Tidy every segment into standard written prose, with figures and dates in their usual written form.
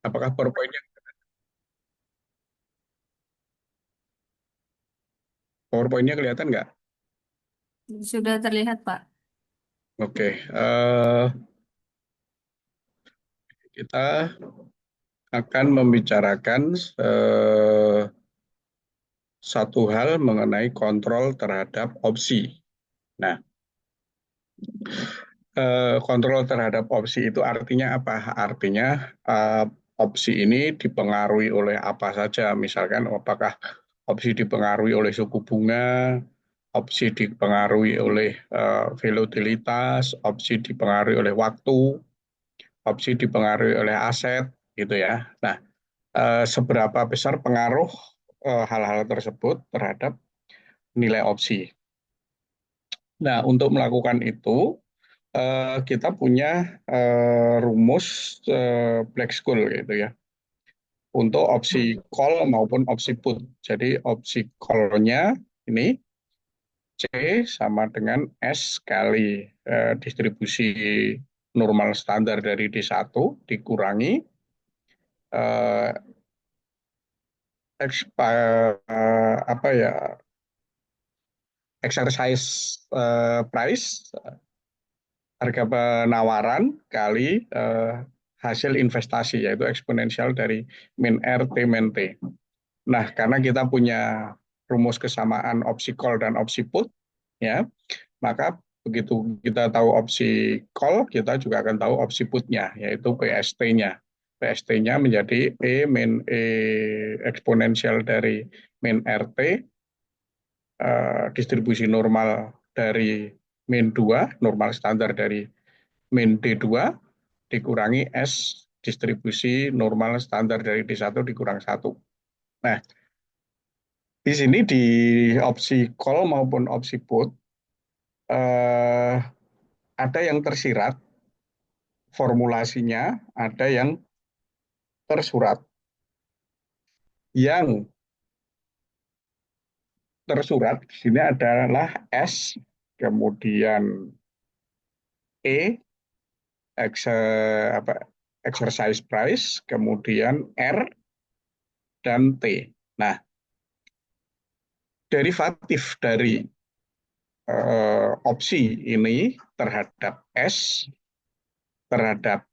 Apakah PowerPoint-nya kelihatan nggak? Sudah terlihat, Pak. Oke, kita akan membicarakan satu hal mengenai kontrol terhadap opsi. Nah, kontrol terhadap opsi itu artinya apa? Artinya opsi ini dipengaruhi oleh apa saja. Misalkan apakah opsi dipengaruhi oleh suku bunga, opsi dipengaruhi oleh volatilitas, opsi dipengaruhi oleh waktu, opsi dipengaruhi oleh aset, gitu ya. Nah, seberapa besar pengaruh hal-hal tersebut terhadap nilai opsi. Nah, untuk melakukan itu, kita punya rumus Black School gitu ya, untuk opsi call maupun opsi put. Jadi opsi call-nya ini C sama dengan S kali distribusi normal standar dari D1 dikurangi eh, apa ya, exercise price, harga penawaran kali hasil investasi, yaitu eksponensial dari min R T min T. Nah, karena kita punya rumus kesamaan opsi call dan opsi put, ya, maka begitu kita tahu opsi call, kita juga akan tahu opsi putnya, yaitu PST-nya. PST-nya menjadi E min E eksponensial dari min RT, distribusi normal dari min 2, normal standar dari min D2, dikurangi S distribusi normal standar dari D1 dikurang satu. Nah, di sini di opsi call maupun opsi put eh, ada yang tersirat formulasinya, ada yang tersurat. Yang tersurat di sini adalah S, kemudian E, apa, exercise price, kemudian R, dan T. Nah, derivatif dari opsi ini terhadap S, terhadap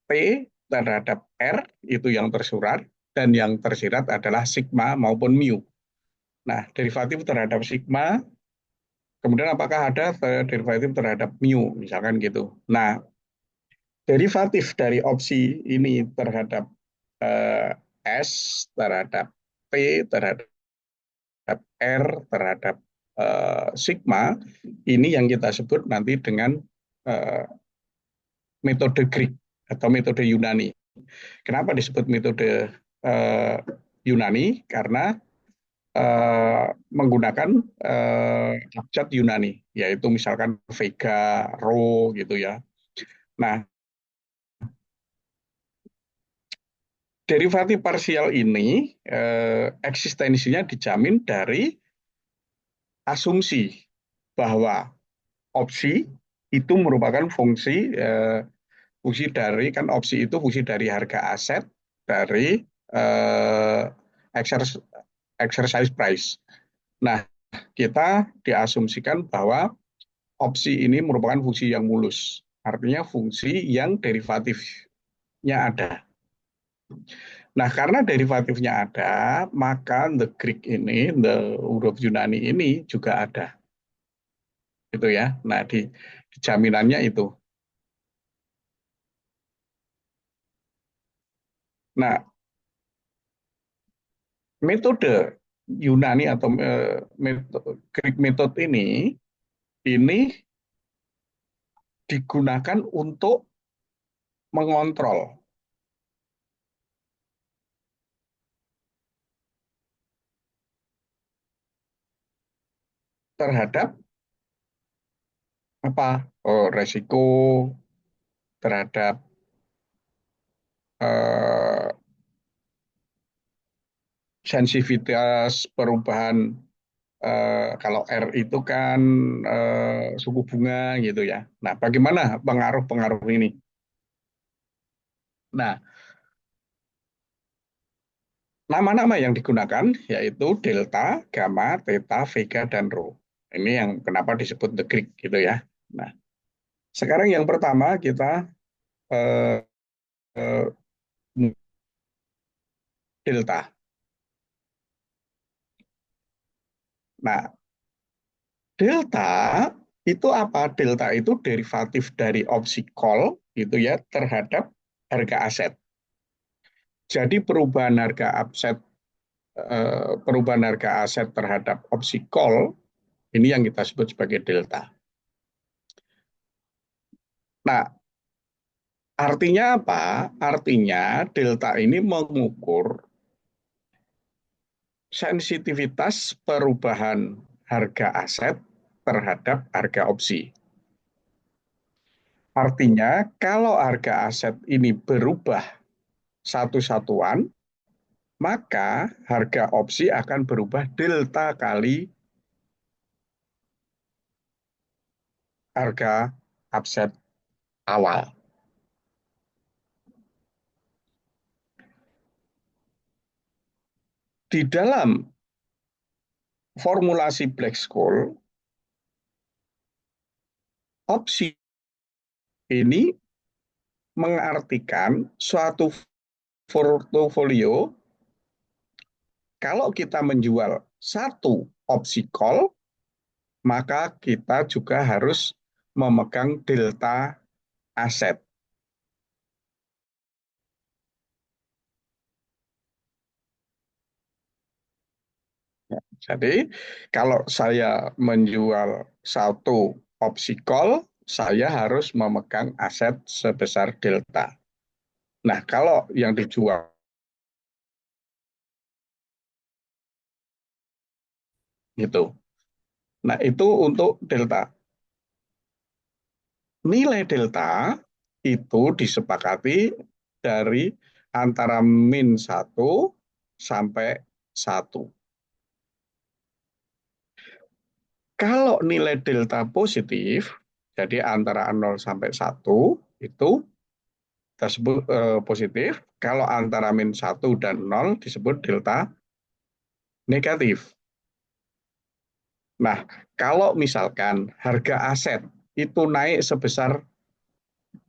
T, terhadap R, itu yang tersurat, dan yang tersirat adalah sigma maupun mu. Nah, derivatif terhadap sigma, kemudian apakah ada derivatif terhadap mu, misalkan gitu. Nah, derivatif dari opsi ini terhadap eh, S, terhadap T, terhadap R, terhadap sigma, ini yang kita sebut nanti dengan eh, metode Greek atau metode Yunani. Kenapa disebut metode Yunani? Karena menggunakan abjad Yunani, yaitu misalkan Vega, Rho gitu ya. Nah, derivatif parsial ini eksistensinya dijamin dari asumsi bahwa opsi itu merupakan fungsi dari, kan opsi itu fungsi dari harga aset dari eh, exercise price. Nah, kita diasumsikan bahwa opsi ini merupakan fungsi yang mulus. Artinya fungsi yang derivatifnya ada. Nah, karena derivatifnya ada, maka the Greek ini, the huruf Yunani ini juga ada. Gitu ya. Nah, di jaminannya itu. Nah, metode Yunani atau Greek method ini digunakan untuk mengontrol terhadap apa, resiko, terhadap eh, sensitivitas perubahan, kalau R itu kan suku bunga gitu ya. Nah, bagaimana pengaruh-pengaruh ini? Nah, Nama-nama yang digunakan yaitu delta, gamma, theta, vega, dan rho. Ini yang kenapa disebut the Greek gitu ya. Nah, sekarang yang pertama kita eh, eh, delta. Nah, delta itu apa? Delta itu derivatif dari opsi call gitu ya terhadap harga aset. Jadi perubahan harga aset terhadap opsi call ini yang kita sebut sebagai delta. Nah, artinya apa? Artinya delta ini mengukur sensitivitas perubahan harga aset terhadap harga opsi. Artinya, kalau harga aset ini berubah satu satuan, maka harga opsi akan berubah delta kali harga aset awal. Di dalam formulasi Black-Scholes, opsi ini mengartikan suatu portofolio kalau kita menjual satu opsi call, maka kita juga harus memegang delta aset. Jadi kalau saya menjual satu opsi call, saya harus memegang aset sebesar delta. Nah, kalau yang dijual itu. Nah, itu untuk delta. Nilai delta itu disepakati dari antara min 1 sampai 1. Kalau nilai delta positif, jadi antara 0 sampai 1, itu tersebut positif. Kalau antara min 1 dan 0 disebut delta negatif. Nah, kalau misalkan harga aset itu naik sebesar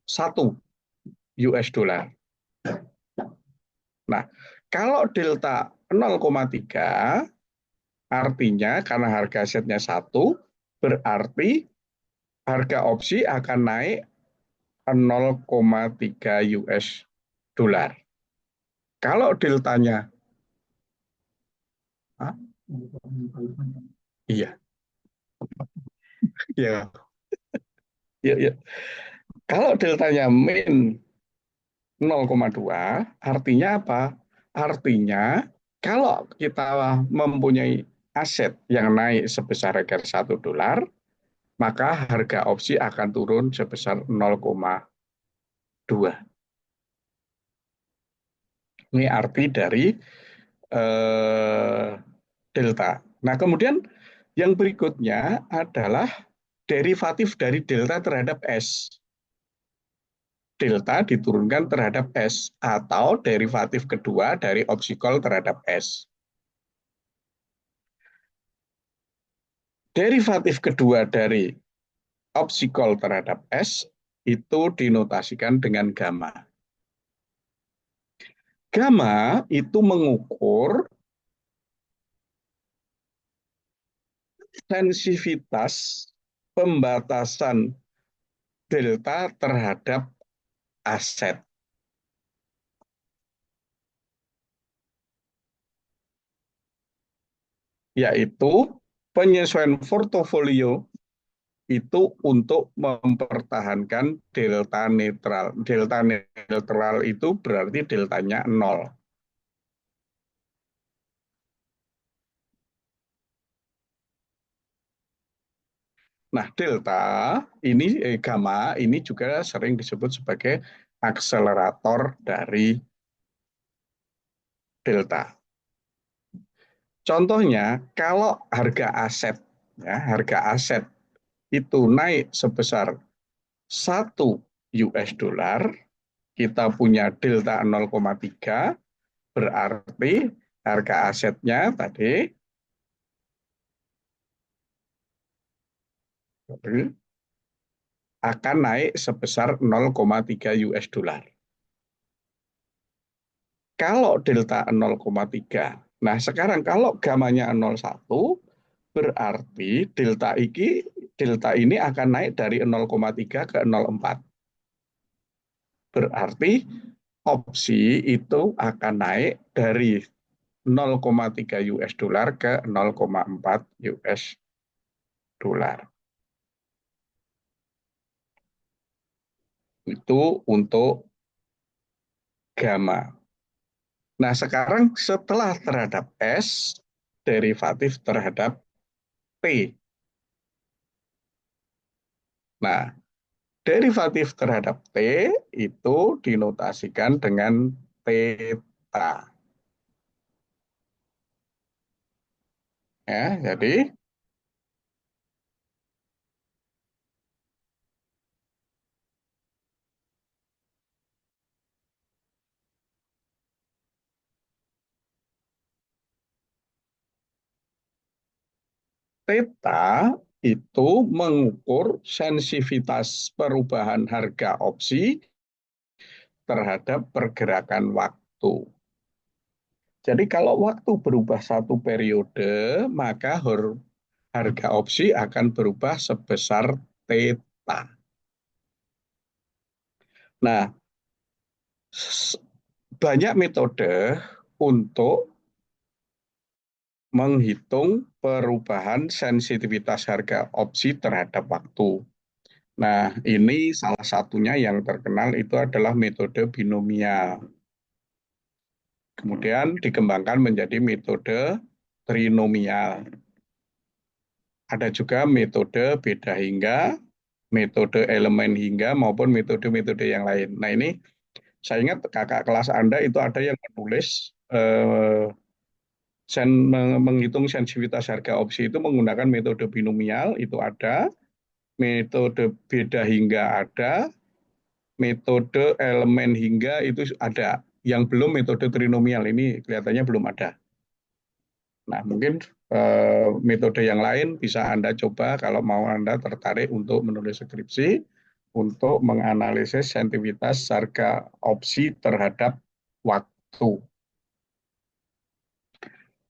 1 US dollar. Nah, kalau delta 0,3 artinya karena harga asetnya 1 berarti harga opsi akan naik 0,3 US dollar. Kalau deltanya, ah, iya, iya, iya, iya. Kalau deltanya min 0,2, artinya apa? Artinya kalau kita mempunyai aset yang naik sebesar harga 1 dolar, maka harga opsi akan turun sebesar 0,2. Ini arti dari eh, delta. Nah, kemudian yang berikutnya adalah derivatif dari delta terhadap S. Delta diturunkan terhadap S atau derivatif kedua dari opsi call terhadap S. Derivatif kedua dari opsi call terhadap S itu dinotasikan dengan gamma. Gamma itu mengukur sensitivitas pembatasan delta terhadap aset, yaitu penyesuaian portofolio itu untuk mempertahankan delta netral. Delta netral itu berarti deltanya 0. Nah, delta ini gamma ini juga sering disebut sebagai akselerator dari delta. Contohnya, kalau harga aset itu naik sebesar 1 US dollar, kita punya delta 0,3, berarti harga asetnya tadi akan naik sebesar 0,3 US dollar. Kalau delta 0,3, nah sekarang kalau gamanya 0,1, berarti delta ini akan naik dari 0,3 ke 0,4. Berarti opsi itu akan naik dari 0,3 US dollar ke 0,4 US dollar. Itu untuk gamma. Nah, sekarang setelah terhadap S, derivatif terhadap T. Nah, derivatif terhadap T itu dinotasikan dengan theta. Ya, jadi theta itu mengukur sensitivitas perubahan harga opsi terhadap pergerakan waktu. Jadi kalau waktu berubah satu periode, maka harga opsi akan berubah sebesar theta. Nah, banyak metode untuk menghitung perubahan sensitivitas harga opsi terhadap waktu. Nah, ini salah satunya yang terkenal itu adalah metode binomial. Kemudian dikembangkan menjadi metode trinomial. Ada juga metode beda hingga, metode elemen hingga, maupun metode-metode yang lain. Nah, ini saya ingat kakak kelas Anda itu ada yang menulis menghitung sensitivitas harga opsi itu menggunakan metode binomial, itu ada, metode beda hingga ada, metode elemen hingga itu ada. Yang belum metode trinomial ini kelihatannya belum ada. Nah, mungkin metode yang lain bisa Anda coba kalau mau Anda tertarik untuk menulis skripsi untuk menganalisis sensitivitas harga opsi terhadap waktu.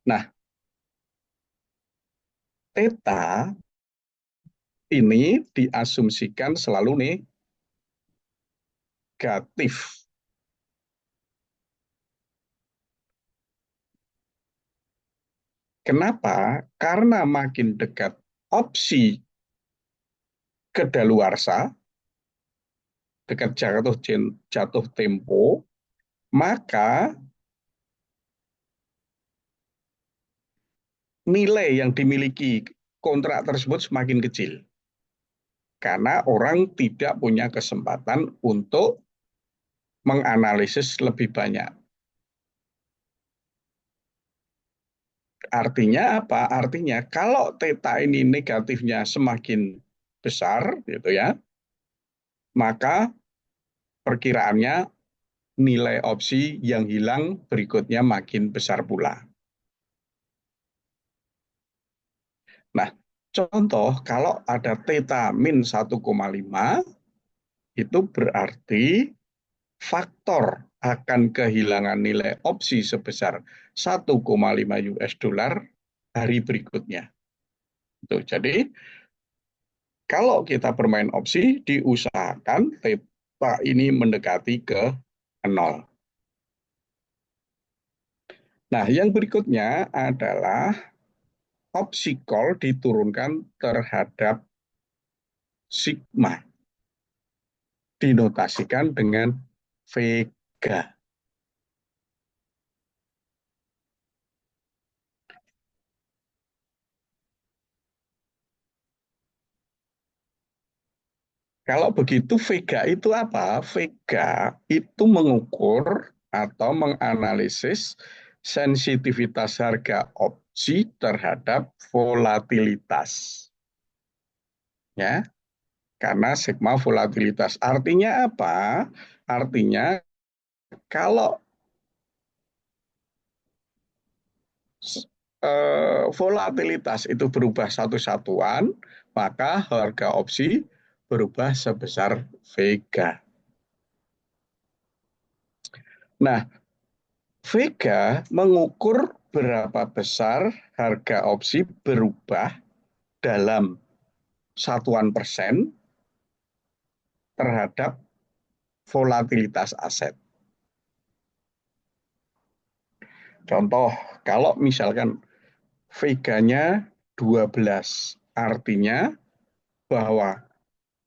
Nah, theta ini diasumsikan selalu negatif. Kenapa? Karena makin dekat opsi kedaluarsa, dekat jatuh tempo, maka nilai yang dimiliki kontrak tersebut semakin kecil. Karena orang tidak punya kesempatan untuk menganalisis lebih banyak. Artinya apa? Artinya kalau theta ini negatifnya semakin besar, gitu ya, maka perkiraannya nilai opsi yang hilang berikutnya makin besar pula. Nah, contoh kalau ada theta min 1,5, itu berarti faktor akan kehilangan nilai opsi sebesar 1,5 US dollar hari berikutnya. Jadi, kalau kita bermain opsi, diusahakan theta ini mendekati ke 0. Nah, yang berikutnya adalah opsi call diturunkan terhadap sigma. Dinotasikan dengan vega. Kalau begitu vega itu apa? Vega itu mengukur atau menganalisis sensitivitas harga opsi terhadap volatilitas. Ya, karena sigma volatilitas. Artinya apa? Artinya kalau volatilitas itu berubah satu satuan, maka harga opsi berubah sebesar vega. Nah, vega mengukur berapa besar harga opsi berubah dalam satuan persen terhadap volatilitas aset. Contoh, kalau misalkan veganya 12, artinya bahwa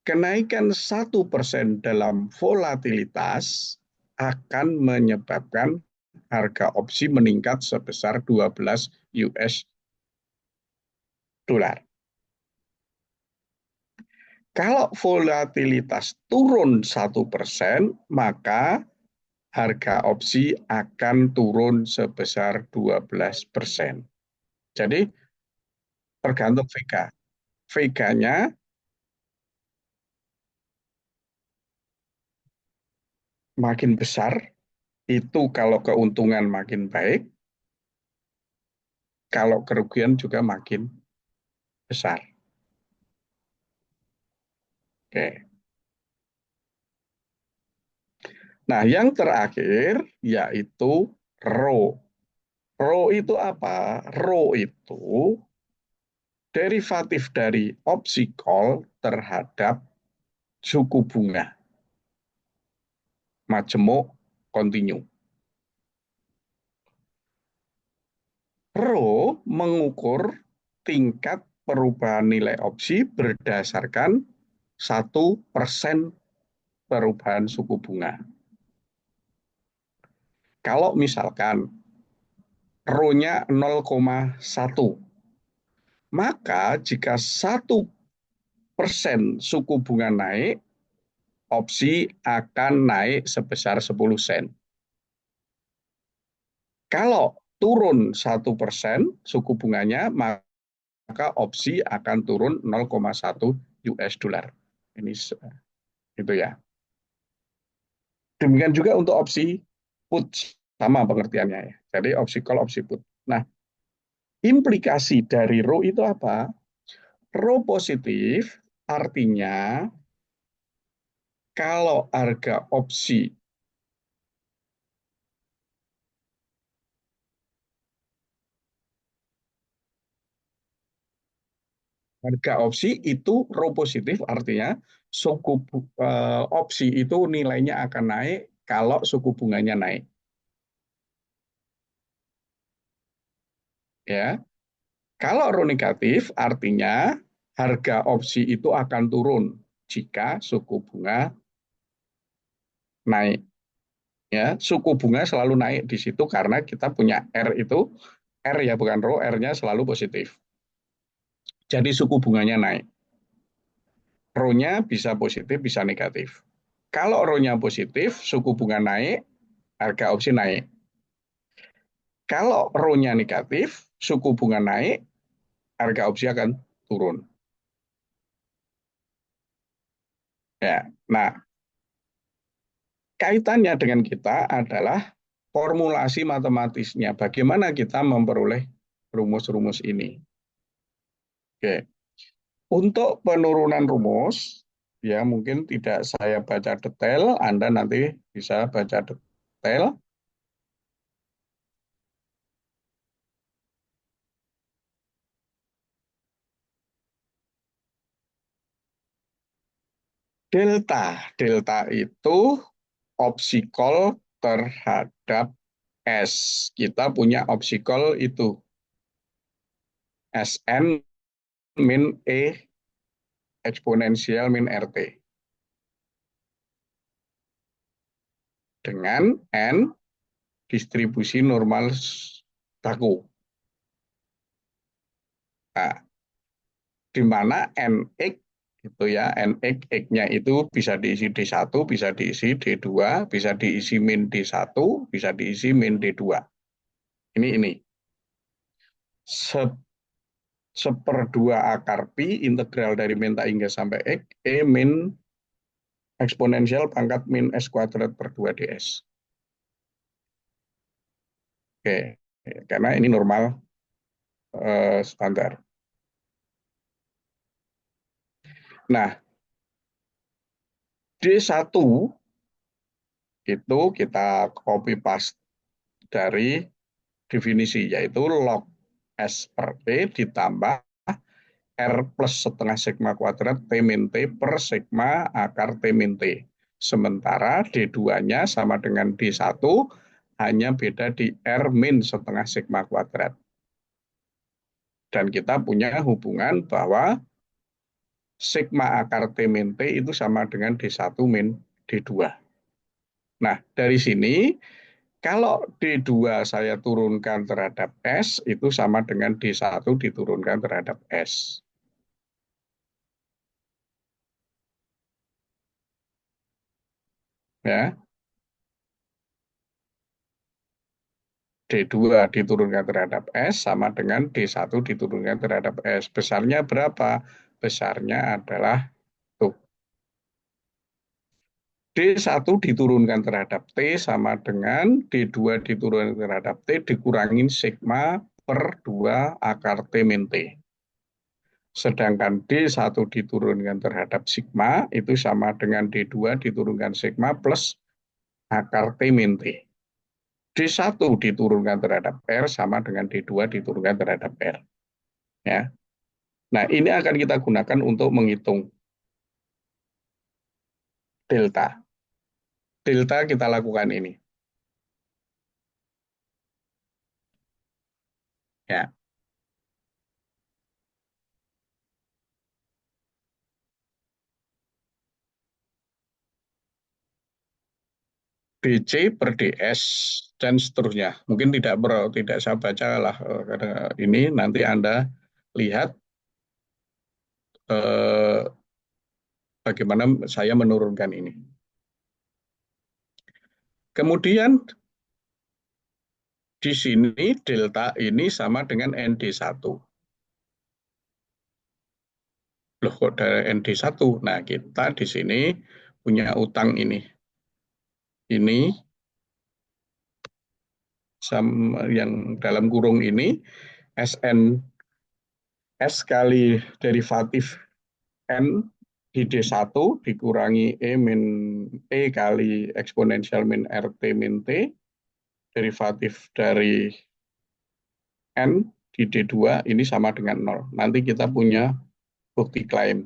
kenaikan 1% dalam volatilitas akan menyebabkan harga opsi meningkat sebesar 12 US dolar. Kalau volatilitas turun 1%, maka harga opsi akan turun sebesar 12%. Jadi tergantung vega. Veganya makin besar, itu kalau keuntungan makin baik, kalau kerugian juga makin besar. Oke. Nah, yang terakhir yaitu RO. RO itu apa? RO itu derivatif dari opsi call terhadap suku bunga majemuk kontinu. RO mengukur tingkat perubahan nilai opsi berdasarkan 1% perubahan suku bunga. Kalau misalkan RO-nya 0,1, maka jika 1% suku bunga naik, opsi akan naik sebesar 10 sen. Kalau turun 1% suku bunganya, maka opsi akan turun 0,1 US dollar. Ini itu ya. Demikian juga untuk opsi put, sama pengertiannya ya. Jadi opsi call, opsi put. Nah, implikasi dari RO itu apa? RO positif artinya kalau harga opsi itu RO positif artinya opsi itu nilainya akan naik kalau suku bunganya naik. Ya, kalau RO negatif artinya harga opsi itu akan turun jika suku bunga naik. Ya, suku bunga selalu naik di situ karena kita punya R itu, R ya bukan RO, R-nya selalu positif. Jadi suku bunganya naik. RO-nya bisa positif, bisa negatif. Kalau RO-nya positif, suku bunga naik, harga opsi naik. Kalau RO-nya negatif, suku bunga naik, harga opsi akan turun. Ya, nah kaitannya dengan kita adalah formulasi matematisnya. Bagaimana kita memperoleh rumus-rumus ini? Oke, untuk penurunan rumus, ya mungkin tidak saya baca detail, Anda nanti bisa baca detail. Delta, delta itu opsi call terhadap S. Kita punya opsi call itu Sn min E eksponensial min RT. Dengan N distribusi normal baku. Nah, di mana NX itu ya, NX, X-nya itu bisa diisi D1, bisa diisi D2, bisa diisi min D1, bisa diisi min D2. Ini. Seperdua akar pi integral dari min tak hingga sampai X, E min eksponensial pangkat min S kuadrat per 2 ds. Oke, karena ini normal standar. Nah, D1 itu kita copy paste dari definisi, yaitu log S per T ditambah R plus setengah sigma kuadrat T min T per sigma akar T min T. Sementara D2-nya sama dengan D1, hanya beda di R min setengah sigma kuadrat. Dan kita punya hubungan bahwa sigma akar T min T itu sama dengan D1 min D2. Nah, dari sini kalau D2 saya turunkan terhadap S, itu sama dengan D1 diturunkan terhadap S. Ya, D2 diturunkan terhadap S sama dengan D1 diturunkan terhadap S. Besarnya berapa? Besarnya adalah tuh, D1 diturunkan terhadap T sama dengan D2 diturunkan terhadap T dikurangin sigma per 2 akar T min T. Sedangkan D1 diturunkan terhadap sigma itu sama dengan D2 diturunkan sigma plus akar T min T. D1 diturunkan terhadap R sama dengan D2 diturunkan terhadap R. Ya. Nah, ini akan kita gunakan untuk menghitung delta. Delta kita lakukan ini. Ya. DC per DS dan seterusnya. Mungkin tidak saya baca lah, karena ini nanti Anda lihat eh, bagaimana saya menurunkan ini. Kemudian di sini delta ini sama dengan ND1. Loh, kok dari ND1? Nah, kita di sini punya utang ini. Ini yang dalam kurung ini SN S kali derivatif N di D1 dikurangi E min E kali eksponensial min RT min T, derivatif dari N di D2 ini sama dengan 0. Nanti kita punya bukti klaim.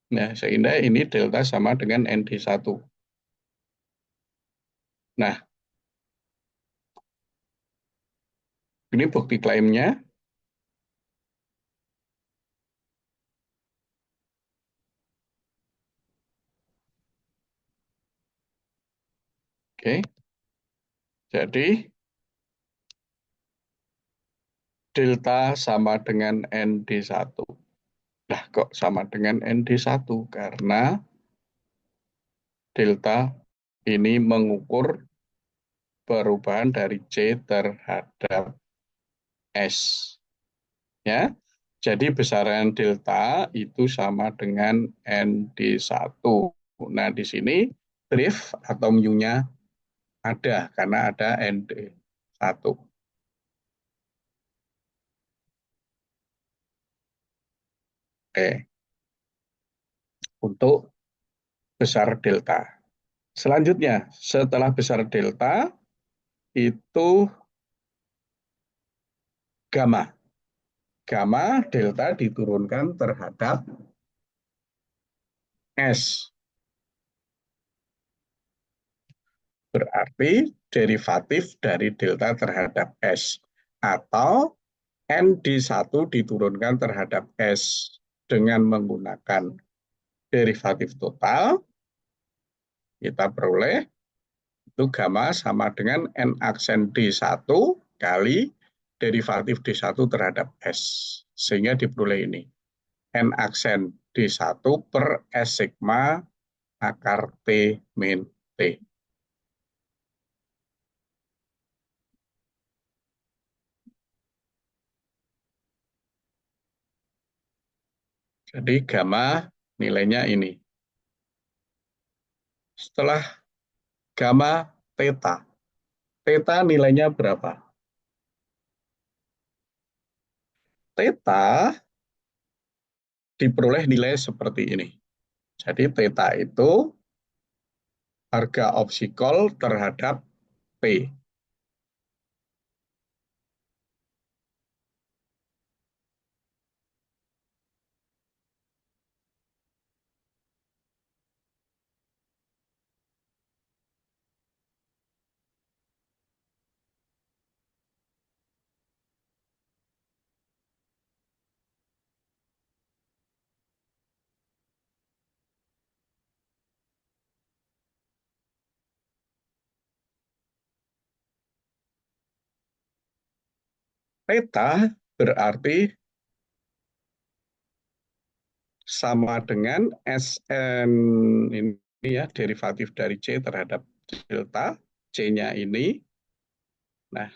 Nah, sehingga ini delta sama dengan ND1. Nah, ini bukti klaimnya. Oke, jadi delta sama dengan ND1. Nah, kok sama dengan ND1? Karena delta ini mengukur perubahan dari C terhadap S. Ya, jadi besaran delta itu sama dengan ND1. Nah, di sini drift atau mu-nya ada karena ada ND1. Oke, untuk besar delta. Selanjutnya, setelah besar delta, itu gamma. Gamma delta diturunkan terhadap S. Berarti derivatif dari delta terhadap S. Atau ND1 diturunkan terhadap S dengan menggunakan derivatif total, kita peroleh itu gamma sama dengan N aksen D1 kali derivatif D1 terhadap S. Sehingga diperoleh ini. N aksen D1 per S sigma akar T min T. Jadi gamma nilainya ini. Setelah gamma theta. Theta nilainya berapa? Theta diperoleh nilai seperti ini. Jadi theta itu harga opsi call terhadap P. Theta berarti sama dengan Sn ini ya, derivatif dari C terhadap delta, C-nya ini. Nah,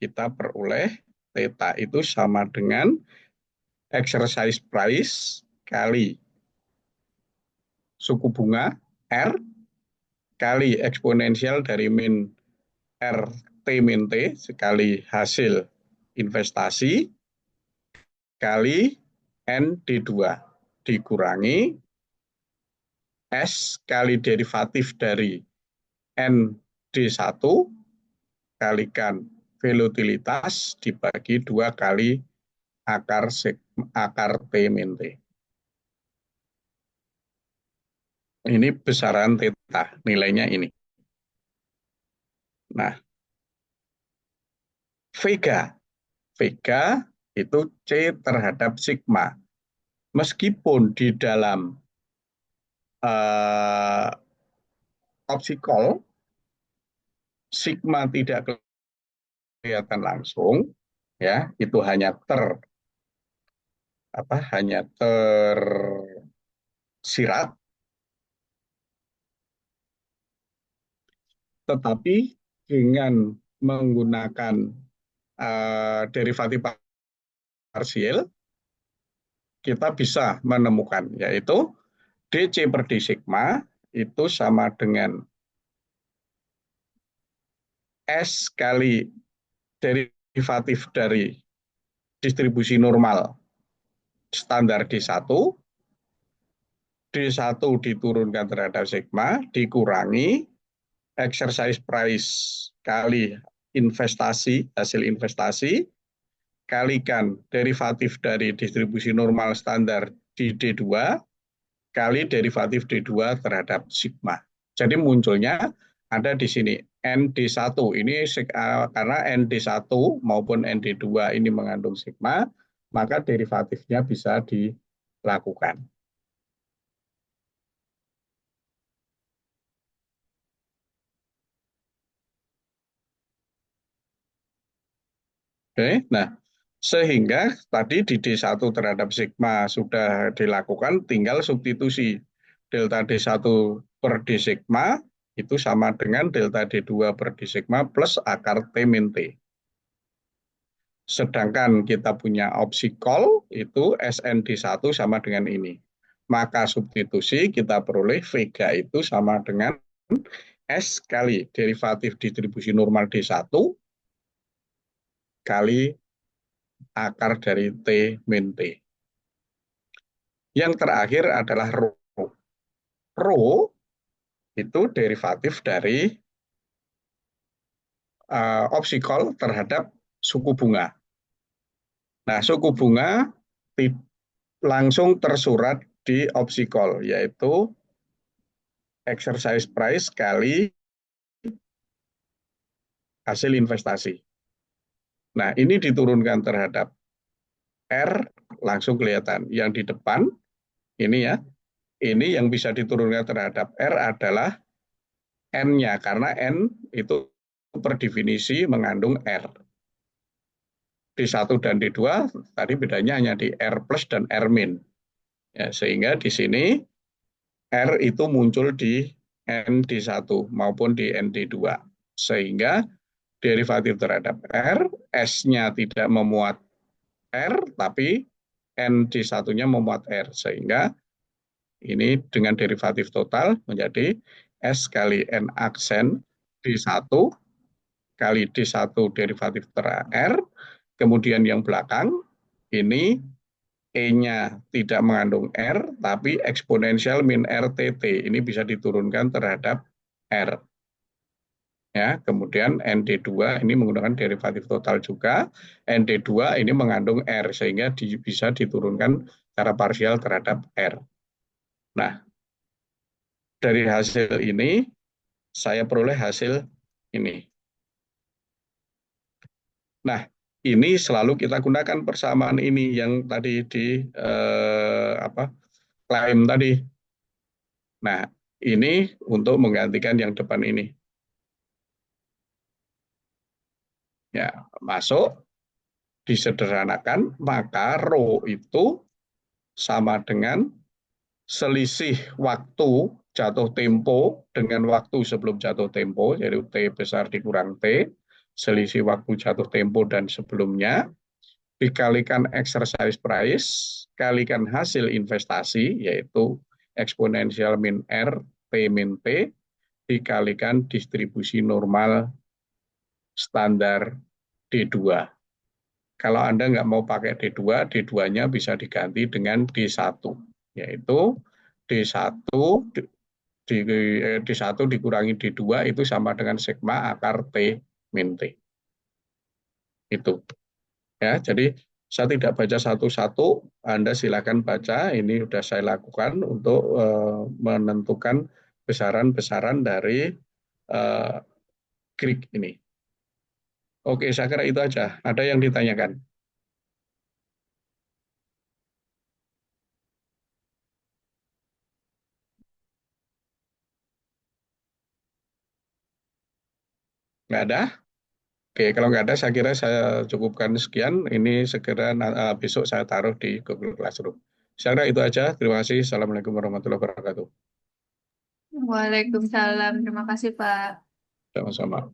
kita peroleh theta itu sama dengan exercise price kali suku bunga R kali eksponensial dari min R T min T sekali hasil investasi kali ND2 dikurangi S kali derivatif dari ND1 kalikan volatilitas dibagi 2 kali akar T min T. Ini besaran theta, nilainya ini. Nah, vega. Vega itu C terhadap sigma. Meskipun di dalam opsi call, sigma tidak kelihatan langsung, ya itu hanya tersirat, tetapi dengan menggunakan derivatif parsial kita bisa menemukan, yaitu DC per D sigma itu sama dengan S kali derivatif dari distribusi normal standar D1, D1 diturunkan terhadap sigma, dikurangi exercise price kali investasi, hasil investasi, kalikan derivatif dari distribusi normal standar di D2, kali derivatif D2 terhadap sigma. Jadi munculnya ada di sini ND1 ini karena ND1 maupun ND2 ini mengandung sigma, maka derivatifnya bisa dilakukan. Oke, nah sehingga tadi di D1 terhadap sigma sudah dilakukan, tinggal substitusi delta D1 per D sigma itu sama dengan delta D2 per D sigma plus akar T min T. Sedangkan kita punya opsi call itu SND1 sama dengan ini. Maka substitusi kita peroleh vega itu sama dengan S kali derivatif distribusi normal D1 kali akar dari T min T. Yang terakhir adalah rho. Rho itu derivatif dari opsi call terhadap suku bunga. Nah, suku bunga langsung tersurat di opsi call, yaitu exercise price kali hasil investasi. Nah, ini diturunkan terhadap R, langsung kelihatan. Yang di depan, ini ya, ini yang bisa diturunkan terhadap R adalah N-nya, karena N itu per definisi mengandung R. D1 dan D2, tadi bedanya hanya di R plus dan R min. Ya, sehingga di sini R itu muncul di ND1 maupun di ND2. Sehingga derivatif terhadap R, S-nya tidak memuat R, tapi ND1-nya memuat R. Sehingga ini dengan derivatif total menjadi S kali N aksen D1 kali D1 derivatif ter R, kemudian yang belakang Ini E-nya tidak mengandung R, tapi eksponensial min RTT. Ini bisa diturunkan terhadap R. Ya, kemudian ND2 ini menggunakan derivatif total juga. ND2 ini mengandung R, sehingga bisa diturunkan secara parsial terhadap R. Nah, dari hasil ini, saya peroleh hasil ini. Nah, ini selalu kita gunakan persamaan ini yang tadi di klaim tadi. Nah, ini untuk menggantikan yang depan ini. Ya, masuk, disederhanakan, maka rho itu sama dengan selisih waktu jatuh tempo dengan waktu sebelum jatuh tempo, yaitu T besar dikurang T, selisih waktu jatuh tempo dan sebelumnya, dikalikan exercise price, kalikan hasil investasi, yaitu eksponensial min R, T min T, dikalikan distribusi normal standar D2. Kalau Anda nggak mau pakai D2, D2-nya bisa diganti dengan D1, yaitu D1 D1 dikurangi D2 itu sama dengan sigma akar T min T. Itu. Ya, jadi saya tidak baca satu-satu, Anda silakan baca. Ini sudah saya lakukan untuk menentukan besaran-besaran dari uh, Greek ini. Oke, saya kira itu aja. Ada yang ditanyakan? Nggak ada? Oke, kalau nggak ada, saya kira saya cukupkan sekian. Ini segera besok saya taruh di Google Classroom. Saya kira itu aja. Terima kasih. Assalamualaikum warahmatullahi wabarakatuh. Waalaikumsalam. Terima kasih, Pak. Sama-sama.